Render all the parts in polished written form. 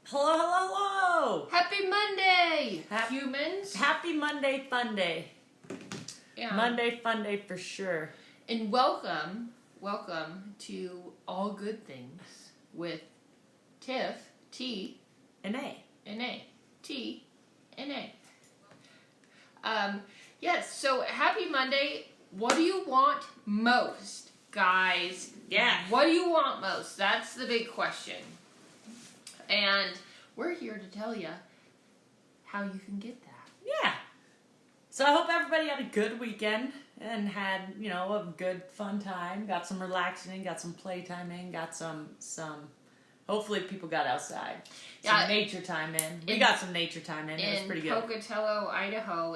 Hello, hello, hello! Happy Monday, Happy- humans. Happy Monday Fun Day. Yeah. Monday Fun Day for sure. And welcome to All Good Things with Tiff, T, And A. and A. T, and A. Yes, so happy Monday. What do you want most, guys? Yeah. What do you want most? That's the big question. And we're here to tell you how you can get that. Yeah. So I hope everybody had a good weekend and had, a good fun time. Got some relaxing in, got some playtime in, got some hopefully people got outside. Some nature time in. We got some nature time in. It was pretty good. In Pocatello, Idaho,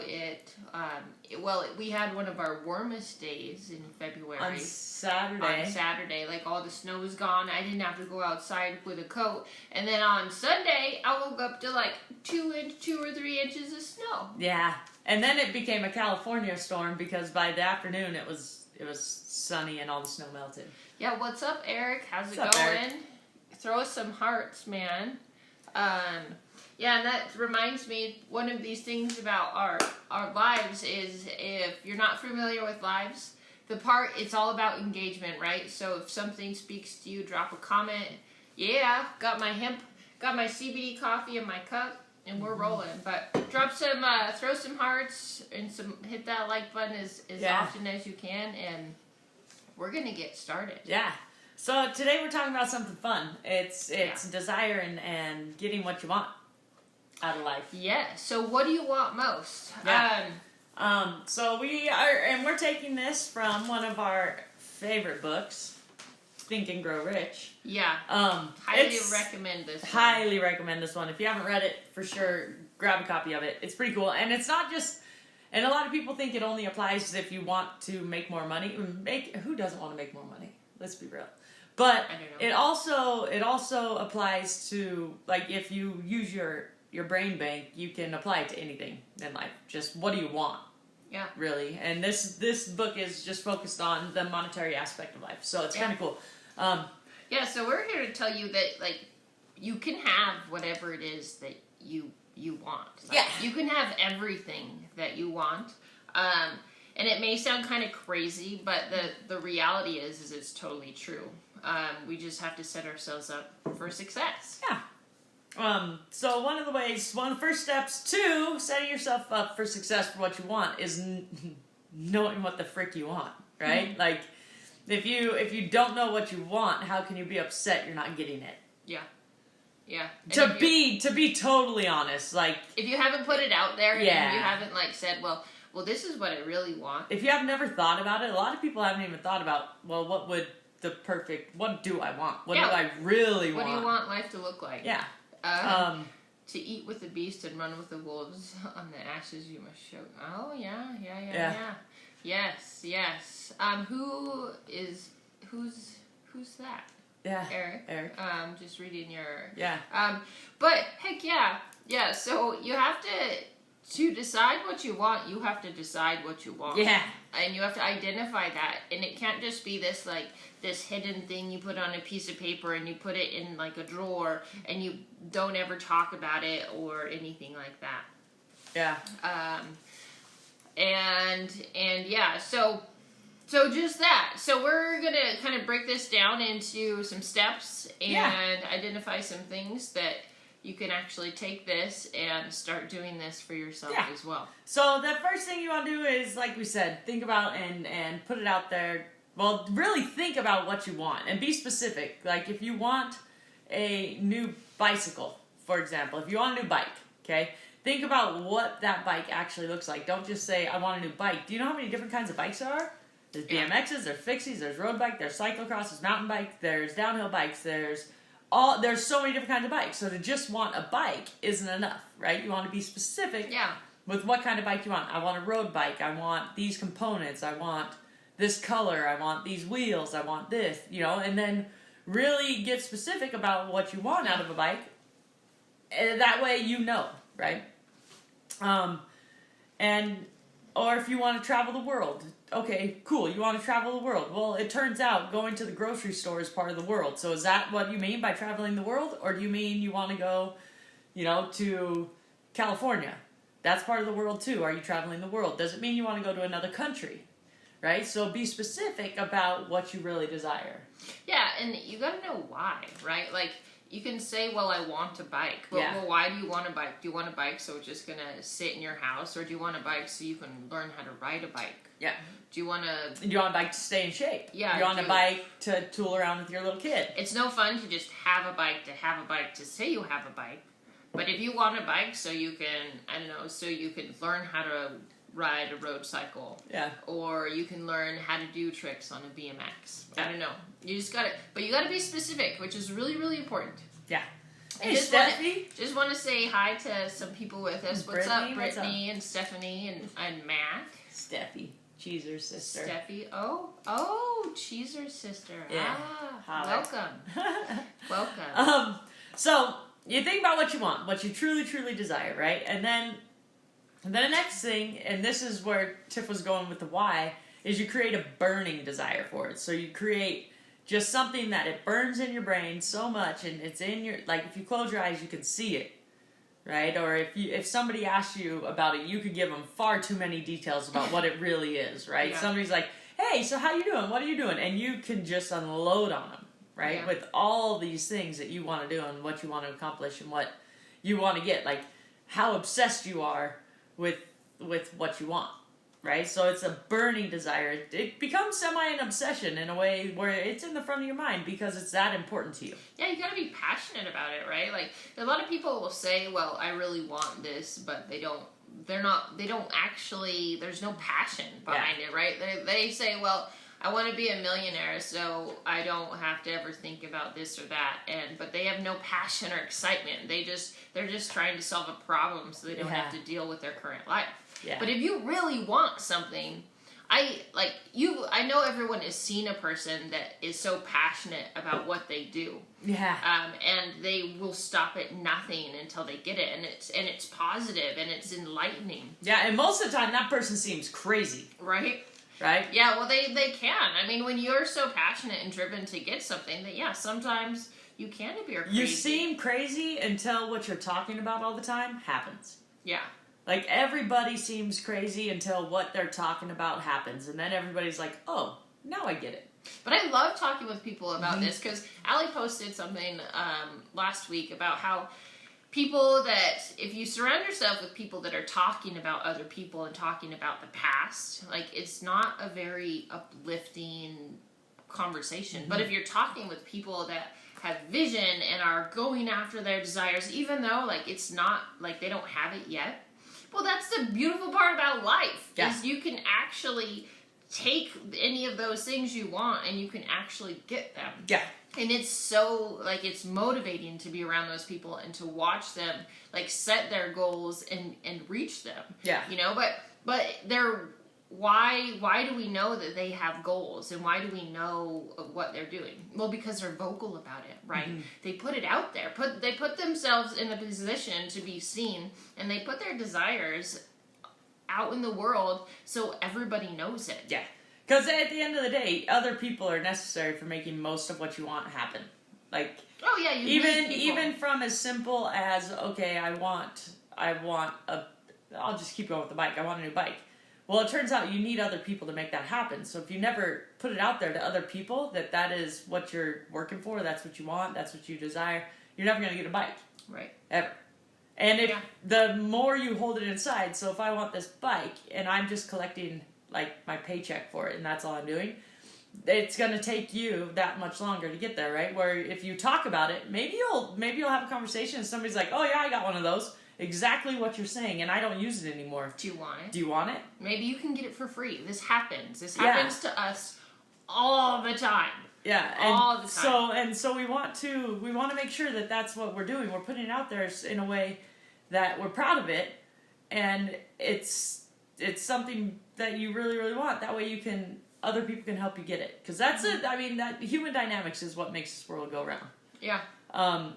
we had one of our warmest days in February. On Saturday. Like all the snow was gone. I didn't have to go outside with a coat. And then on Sunday, I woke up to like 2 or 3 inches of snow. Yeah. And then it became a California storm because by the afternoon it was sunny and all the snow melted. Yeah, what's up, Eric? How's it What's up, going? Eric? Throw us some hearts, man. Yeah, and that reminds me, one of these things about our lives is, if you're not familiar with lives, it's all about engagement, right? So if something speaks to you, drop a comment. Yeah, got my CBD coffee in my cup, and we're rolling. But throw some hearts and hit that like button as often as you can, and we're gonna get started. Yeah. So today we're talking about something fun. It's desire and getting what you want out of life. Yeah. So what do you want most? Yeah. So we're taking this from one of our favorite books, Think and Grow Rich. Yeah. Highly recommend this one. Highly recommend this one. If you haven't read it, for sure, grab a copy of it. It's pretty cool. And it's not just, and a lot of people think it only applies if you want to make more money. Who doesn't want to make more money? Let's be real. But it also applies to, like, if you use your brain bank, you can apply it to anything in life. Just what do you want? Yeah. Really. And this book is just focused on the monetary aspect of life. So it's kind of cool. So we're here to tell you that, like, you can have whatever it is that you want. Like, you can have everything that you want. And it may sound kind of crazy, but the reality is it's totally true. We just have to set ourselves up for success. Yeah. So one of the first steps to setting yourself up for success for what you want is knowing what the frick you want, right? Mm-hmm. Like, if you don't know what you want, how can you be upset you're not getting it? Yeah. Yeah. To be totally honest, like, if you haven't put it out there, and you haven't said, well, this is what I really want. If you have never thought about it, a lot of people haven't even thought about, well, what do I want? What do I really want? What do you want life to look like? Yeah. To eat with the beast and run with the wolves, on the ashes you must show. Oh, yeah. Yes. Who's that? Yeah. Eric. Just reading your... Yeah. But, heck yeah. So you have to decide what you want, you have to decide what you want. Yeah. And you have to identify that. And it can't just be this hidden thing you put on a piece of paper and you put it in, like, a drawer and you don't ever talk about it or anything like that. Yeah. So just that. So we're going to kind of break this down into some steps and identify some things that you can actually take this and start doing this for yourself as well. So the first thing you want to do is, like we said, think about and put it out there. Well, really think about what you want and be specific. Like, if you want a new bicycle, for example, if you want a new bike, okay, think about what that bike actually looks like. Don't just say, I want a new bike. Do you know how many different kinds of bikes there are? There's BMXs, there's fixies, there's road bike, there's cyclocross, there's mountain bike, there's downhill bikes, there's so many different kinds of bikes. So to just want a bike isn't enough, right? You want to be specific with what kind of bike you want. I want a road bike. I want these components. I want this color. I want these wheels. I want this, and then really get specific about what you want out of a bike. And that way right? Or if you want to travel the world, okay, cool, you want to travel the world. Well, it turns out going to the grocery store is part of the world. So is that what you mean by traveling the world? Or do you mean you want to go, to California? That's part of the world too. Are you traveling the world? Does it mean you want to go to another country? Right? So be specific about what you really desire. Yeah, and you gotta know why, right? Like, you can say, well, I want a bike. But, Yeah. well, why do you want a bike? Do you want a bike so it's just gonna sit in your house? Or do you want a bike so you can learn how to ride a bike? Yeah. Do you want to... You want a bike to stay in shape. Yeah, You want a bike to tool around with your little kid. It's no fun to just have a bike to say you have a bike. But if you want a bike so you can, so you can learn how to ride a road cycle. Yeah. Or you can learn how to do tricks on a BMX. I don't know. You just gotta, but you gotta be specific, which is really, really important. Yeah. And Hey, Steffi. just want to say hi to some people with us. What's Brittany, up, what's Brittany and Stephanie and Mac. Steffi. Cheeser's sister. Steffi. Oh, Cheeser's sister. Yeah. Ah, welcome. So you think about what you want, what you truly, truly desire, right? And then the next thing, and this is where Tiff was going with the why, is you create a burning desire for it. So you create just something that it burns in your brain so much, and it's in your, like, if you close your eyes, you can see it, right? Or if somebody asks you about it, you could give them far too many details about what it really is, right? Yeah. Somebody's like, hey, so how you doing? What are you doing? And you can just unload on them, right? Yeah. With all these things that you want to do and what you want to accomplish and what you want to get, like how obsessed you are with what you want, right? So it's a burning desire. It becomes semi an obsession in a way where it's in the front of your mind because it's that important to you. Yeah, you gotta be passionate about it, right? Like, a lot of people will say, well, I really want this, but they don't actually, there's no passion behind it, right? They say, well, I want to be a millionaire, so I don't have to ever think about this or that, but they have no passion or excitement. They're just trying to solve a problem so they don't have to deal with their current life. Yeah. But if you really want something, I know everyone has seen a person that is so passionate about what they do. Yeah. And they will stop at nothing until they get it, and it's positive and it's enlightening. Yeah, and most of the time that person seems crazy. Right? Right? Yeah, well they can. I mean, when you're so passionate and driven to get something, that sometimes you can appear crazy. You seem crazy until what you're talking about all the time happens. Yeah. Like, everybody seems crazy until what they're talking about happens, and then everybody's like, oh, now I get it. But I love talking with people about this, because Allie posted something last week about how people that, if you surround yourself with people that are talking about other people and talking about the past, like, it's not a very uplifting conversation. But if you're talking with people that have vision and are going after their desires, even though, like, it's not, like, they don't have it yet, well, that's the beautiful part about life, is you can actually take any of those things you want and you can actually get them. Yeah. And it's so, like, it's motivating to be around those people and to watch them, like, set their goals and reach them. Yeah. But they're, why do we know that they have goals, and why do we know what they're doing? Well, because they're vocal about it, right? Mm-hmm. They put it out there. They put themselves in a position to be seen, and they put their desires out in the world so everybody knows it. Yeah. Because at the end of the day, other people are necessary for making most of what you want happen. Like, oh yeah, even from as simple as, okay, I want I'll just keep going with the bike. I want a new bike. Well, it turns out you need other people to make that happen. So if you never put it out there to other people that is what you're working for, that's what you want, that's what you desire, you're never going to get a bike. Right. Ever. And if the more you hold it inside, so if I want this bike and I'm just collecting, like, my paycheck for it and that's all I'm doing, it's going to take you that much longer to get there, right? Where if you talk about it, maybe you'll have a conversation and somebody's like, oh yeah, I got one of those. Exactly what you're saying, and I don't use it anymore. Do you want it? Do you want it? Maybe you can get it for free. This happens. This happens to us all the time. Yeah, and all the time. So we want to make sure that that's what we're doing. We're putting it out there in a way that we're proud of it, and it's something that you really, really want. That way other people can help you get it. Because that's it. I mean, that human dynamics is what makes this world go round. Yeah.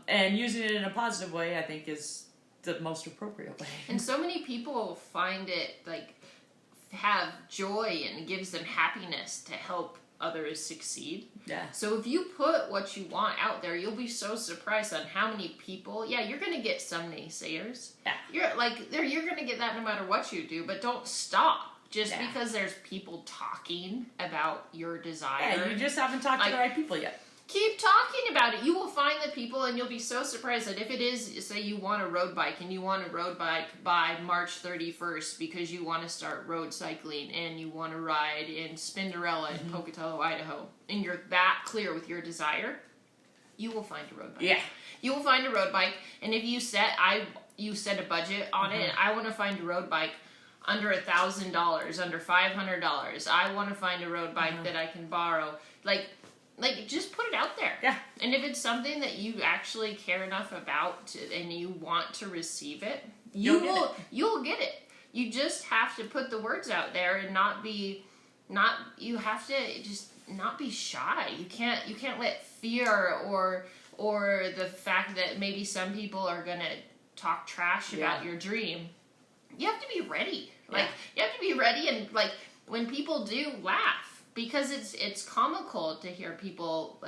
And using it in a positive way, I think, is the most appropriate way. And so many people find it, like, have joy and gives them happiness to help others succeed. Yeah. So if you put what you want out there, you'll be so surprised on how many people. Yeah, you're gonna get some naysayers. Yeah. You're gonna get that no matter what you do. But don't stop just Yeah. because there's people talking about your desire. Yeah, you just haven't talked to the right people yet. Keep talking about it. You will find the people, and you'll be so surprised that if it is, say you want a road bike, and you want a road bike by March 31st because you want to start road cycling, and you want to ride in Spinderella in Pocatello, Idaho, and you're that clear with your desire, you will find a road bike. Yeah. You will find a road bike, and if you set a budget on it, and I want to find a road bike under $1,000, under $500. I want to find a road bike that I can borrow. Like, just put it out there. Yeah. And if it's something that you actually care enough about and you want to receive it, you'll get it. You just have to put the words out there and you have to just not be shy. You can't let fear or the fact that maybe some people are going to talk trash about your dream. You have to be ready. You have to be ready, and when people do, laugh. Because it's comical to hear people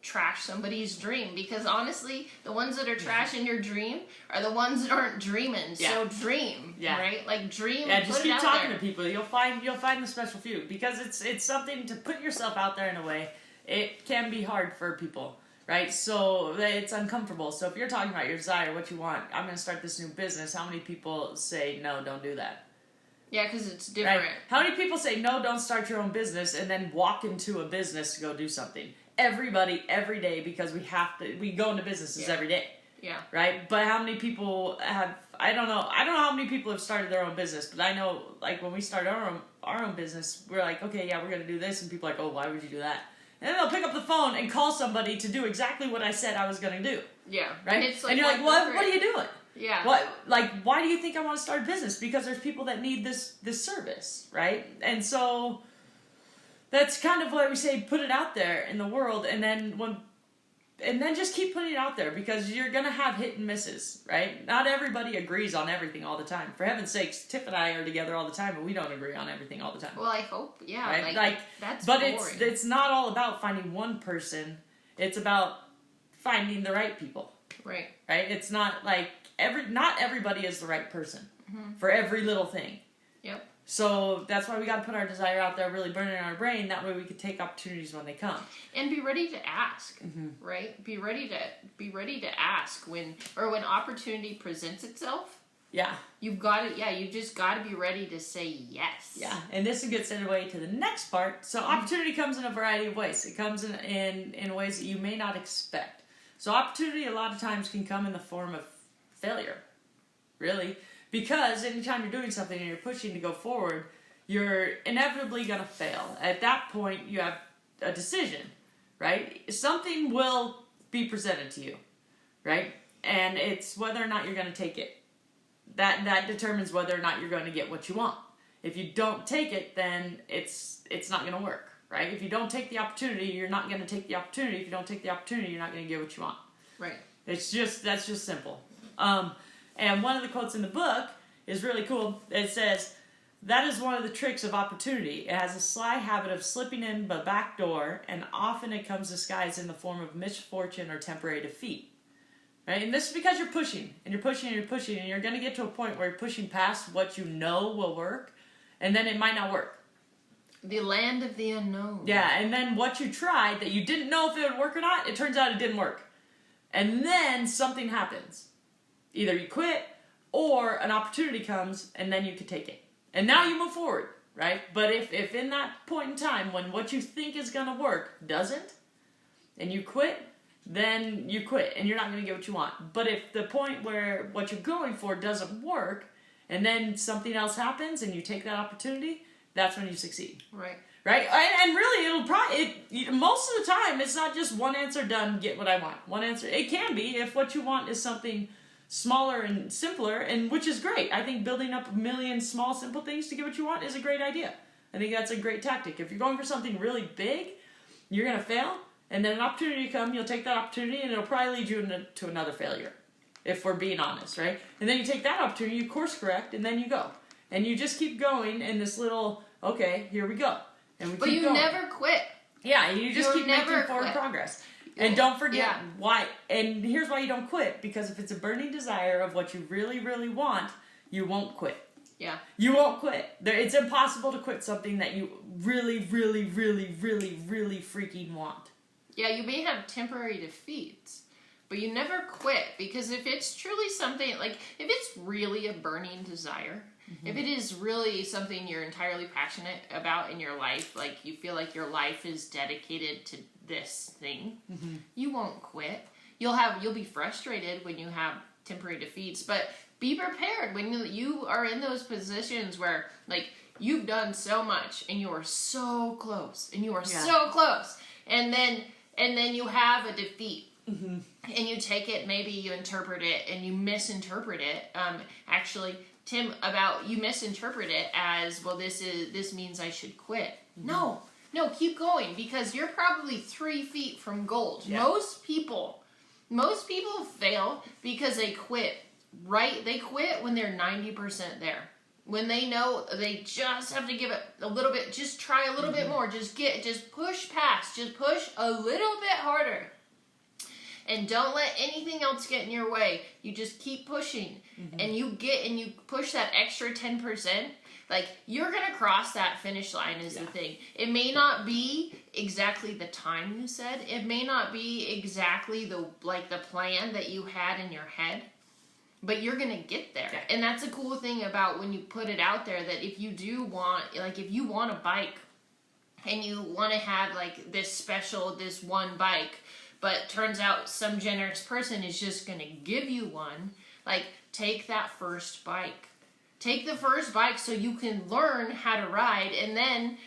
trash somebody's dream. Because honestly, the ones that are trashing your dream are the ones that aren't dreaming. Yeah. So dream, right? Dream. Yeah, just put keep it out talking there. to people. You'll find the special few, because it's something to put yourself out there in a way. It can be hard for people, right? So it's uncomfortable. So if you're talking about your desire, what you want, I'm going to start this new business. How many people say no? Don't do that. Yeah, because it's different. Right? How many people say no, don't start your own business, and then walk into a business to go do something? Everybody, every day, because we go into businesses every day. Yeah. Right? But how many people have, I don't know how many people have started their own business, but I know, when we started our own business, we're like, okay, yeah, we're going to do this, and people are like, oh, why would you do that? And then they'll pick up the phone and call somebody to do exactly what I said I was going to do. Yeah. Right? And you're like, what are you doing? Yeah. Why do you think I want to start a business? Because there's people that need this service, right? And so that's kind of why we say put it out there in the world, and then just keep putting it out there, because you're gonna have hit and misses, right? Not everybody agrees on everything all the time. For heaven's sakes, Tiff and I are together all the time, but we don't agree on everything all the time. Well, I hope, yeah. Right? That's but boring. it's not all about finding one person. It's about finding the right people. Right. Right? It's not not everybody is the right person for every little thing. Yep. So that's why we got to put our desire out there, really burn it in our brain. That way we can take opportunities when they come. And be ready to ask, right? Be ready to ask when opportunity presents itself. Yeah. You just got to be ready to say yes. Yeah. And this gets in a way to the next part. So opportunity comes in a variety of ways. It comes in ways that you may not expect. So opportunity a lot of times can come in the form of failure, really, because anytime you're doing something and you're pushing to go forward, you're inevitably going to fail. At that point, you have a decision, right? Something will be presented to you, right? And it's whether or not you're going to take it. That determines whether or not you're going to get what you want. If you don't take it, then it's not going to work, right? If you don't take the opportunity, you're not going to take the opportunity. If you don't take the opportunity, you're not going to get what you want. Right. That's just simple. And one of the quotes in the book is really cool. It says, "That is one of the tricks of opportunity. It has a sly habit of slipping in the back door, and often it comes disguised in the form of misfortune or temporary defeat." Right? And this is because you're pushing, and you're pushing, and you're pushing, and you're going to get to a point where you're pushing past what you know will work, and then it might not work. The land of the unknown. Yeah, and then what you tried that you didn't know if it would work or not, it turns out it didn't work. And then something happens. Either you quit, or an opportunity comes, and then you can take it. And now you move forward, right? But if in that point in time, when what you think is going to work doesn't, and you quit, then you quit, and you're not going to get what you want. But if the point where what you're going for doesn't work, and then something else happens, and you take that opportunity, that's when you succeed. Right. Right? And really, it'll probably, most of the time, it's not just one answer done, get what I want. One answer. It can be if what you want is something smaller and simpler, and which is great. I think building up a million small, simple things to get what you want is a great idea. I think that's a great tactic. If you're going for something really big, you're going to fail, and then an opportunity comes, you'll take that opportunity, and it'll probably lead you to another failure, if we're being honest, right? And then you take that opportunity, you course correct, and then you go. and you just keep going in this little, okay, here we go. And we But keep you going. never quit. Yeah, you just You'll keep making never forward quit. progress. And don't forget Yeah. why. And here's why you don't quit. Because if it's a burning desire of what you really, really want, you won't quit. Yeah. You won't quit. It's impossible to quit something that you really, really, really, really, really freaking want. Yeah, you may have temporary defeats, but you never quit, because if it's truly something, like, if it's really a burning desire, if it is really something you're entirely passionate about in your life, like you feel like your life is dedicated to this thing, you won't quit. You'll be frustrated when you have temporary defeats, but be prepared when you are in those positions where, like, you've done so much and you are so close and you are so close, and then you have a defeat. And you take it, maybe you interpret it and you misinterpret it. Actually, Tim, you misinterpret it as, well, this means I should quit. No, keep going, because you're probably 3 feet from gold. Yeah. Most people fail because they quit. Right? They quit when they're 90% there. When they know they just have to give it a little bit, just try a little bit more, just push past, just push a little bit harder. And don't let anything else get in your way. You just keep pushing, and you push that extra 10%. Like, you're gonna cross that finish line is the thing. It may not be exactly the time you said. It may not be exactly the plan that you had in your head. But you're going to get there. Yeah. And that's a cool thing about when you put it out there, that if you do want, like, if you want a bike and you want to have, like, this one bike, but turns out some generous person is just going to give you one, like, take that first bike. Take the first bike so you can learn how to ride, and then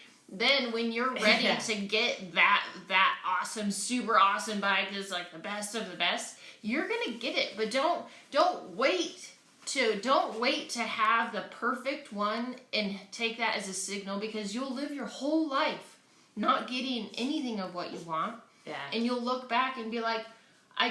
when you're ready to get that awesome, super awesome bike that's like the best of the best, you're gonna get it. But don't wait to have the perfect one and take that as a signal, because you'll live your whole life not getting anything of what you want. Yeah. And you'll look back and be like, I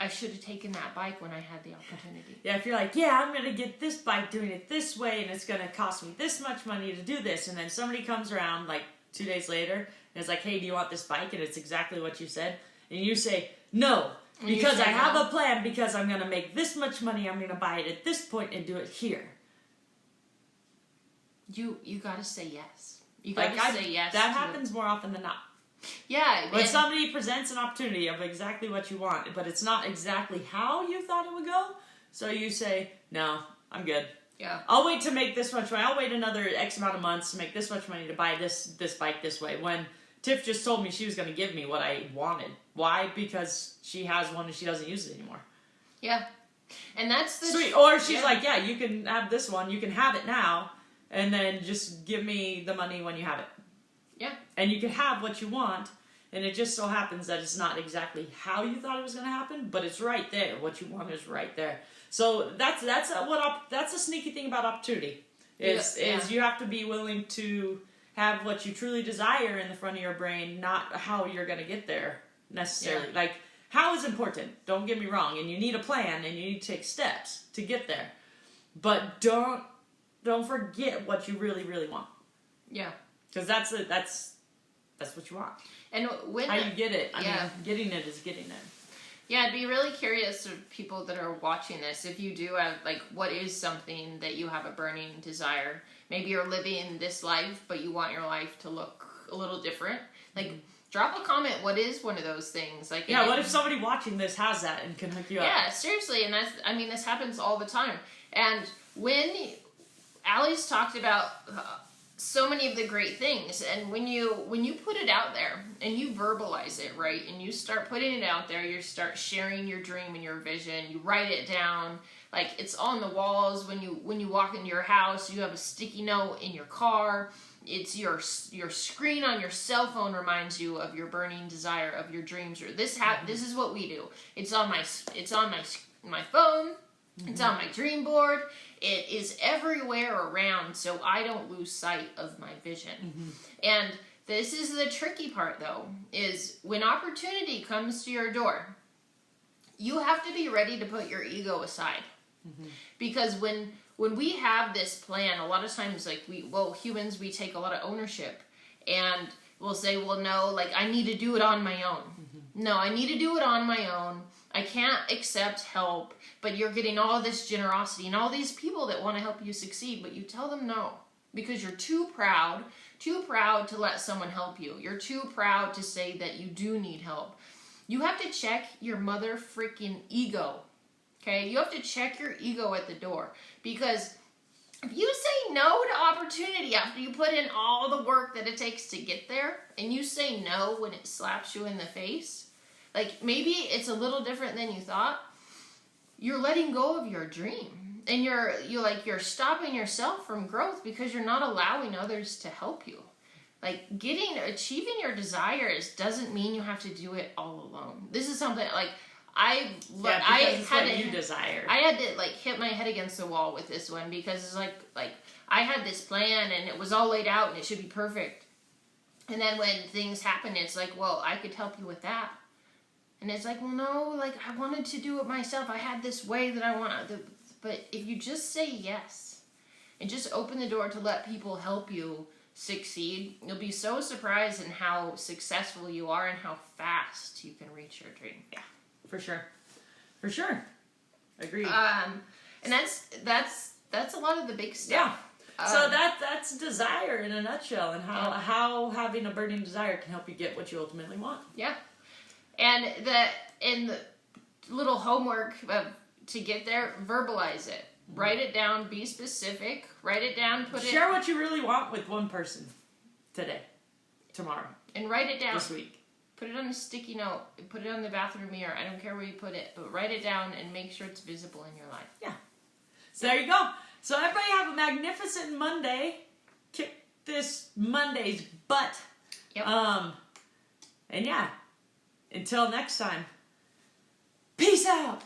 should have taken that bike when I had the opportunity. Yeah, if you're like, yeah, I'm going to get this bike doing it this way, and it's going to cost me this much money to do this, and then somebody comes around, like, 2 days later, and it's like, hey, do you want this bike? And it's exactly what you said. And you say, no, because I have a plan, because I'm going to make this much money, I'm going to buy it at this point and do it here. You got to say yes. You got to say yes. That happens more often than not. Yeah. When somebody presents an opportunity of exactly what you want, but it's not exactly how you thought it would go, so you say, no, I'm good. Yeah. I'll wait to make this much money. I'll wait another X amount of months to make this much money to buy this bike this way. When Tiff just told me she was going to give me what I wanted. Why? Because she has one and she doesn't use it anymore. Yeah. And that's the... Sweet. Or she's like, yeah, you can have this one. You can have it now. And then just give me the money when you have it. Yeah. And you can have what you want, and it just so happens that it's not exactly how you thought it was going to happen, but it's right there. What you want is right there. So that's a sneaky thing about opportunity. Is you have to be willing to have what you truly desire in the front of your brain, not how you're going to get there necessarily. Yeah. Like, how is important, don't get me wrong, and you need a plan and you need to take steps to get there. But don't forget what you really, really want. Yeah. Because that's what you want. And when how you get it, I yeah. mean, getting it is getting it. Yeah, I'd be really curious of people that are watching this, if you do have, like, what is something that you have a burning desire. Maybe you're living this life, but you want your life to look a little different. Like, drop a comment, what is one of those things? Like, yeah, what if somebody watching this has that and can hook you up? Yeah, seriously, and this happens all the time. And when Allie's talked about so many of the great things, and when you put it out there and you verbalize it, right, and you start putting it out there, you start sharing your dream and your vision, you write it down, like, it's on the walls when you walk into your house, you have a sticky note in your car, it's your screen on your cell phone reminds you of your burning desire, of your dreams. Or this is what we do. It's on my phone. It's on my dream board. It is everywhere around, so I don't lose sight of my vision. Mm-hmm. And this is the tricky part, though, is when opportunity comes to your door, you have to be ready to put your ego aside. Because when we have this plan, a lot of times, like, humans, we take a lot of ownership, and we'll say, well, no, like, I need to do it on my own. No, I need to do it on my own. I can't accept help, but you're getting all this generosity and all these people that want to help you succeed, but you tell them no, because you're too proud to let someone help you. You're too proud to say that you do need help. You have to check your mother freaking ego. Okay? You have to check your ego at the door, because if you say no to opportunity after you put in all the work that it takes to get there, and you say no when it slaps you in the face, like, maybe it's a little different than you thought, you're letting go of your dream. And you're stopping yourself from growth because you're not allowing others to help you. Like, achieving your desires doesn't mean you have to do it all alone. This is something, like, I had to, like, hit my head against the wall with this one, because it's like I had this plan and it was all laid out and it should be perfect. And then when things happen, it's like, well, I could help you with that. And it's like, well, no, like, I wanted to do it myself. I had this way that I want to. But if you just say yes and just open the door to let people help you succeed, you'll be so surprised in how successful you are and how fast you can reach your dream. Yeah, for sure. For sure. Agreed. And that's a lot of the big stuff. Yeah. So that's desire in a nutshell, and how having a burning desire can help you get what you ultimately want. Yeah. And the little homework to get there, verbalize it. Write it down, be specific, write it down, Share what you really want with one person today, tomorrow. And write it down. This week. Put it on a sticky note, put it on the bathroom mirror. I don't care where you put it, but write it down and make sure it's visible in your life. Yeah. So there you go. So everybody have a magnificent Monday. Kick this Monday's butt. Yep. And yeah, until next time, peace out.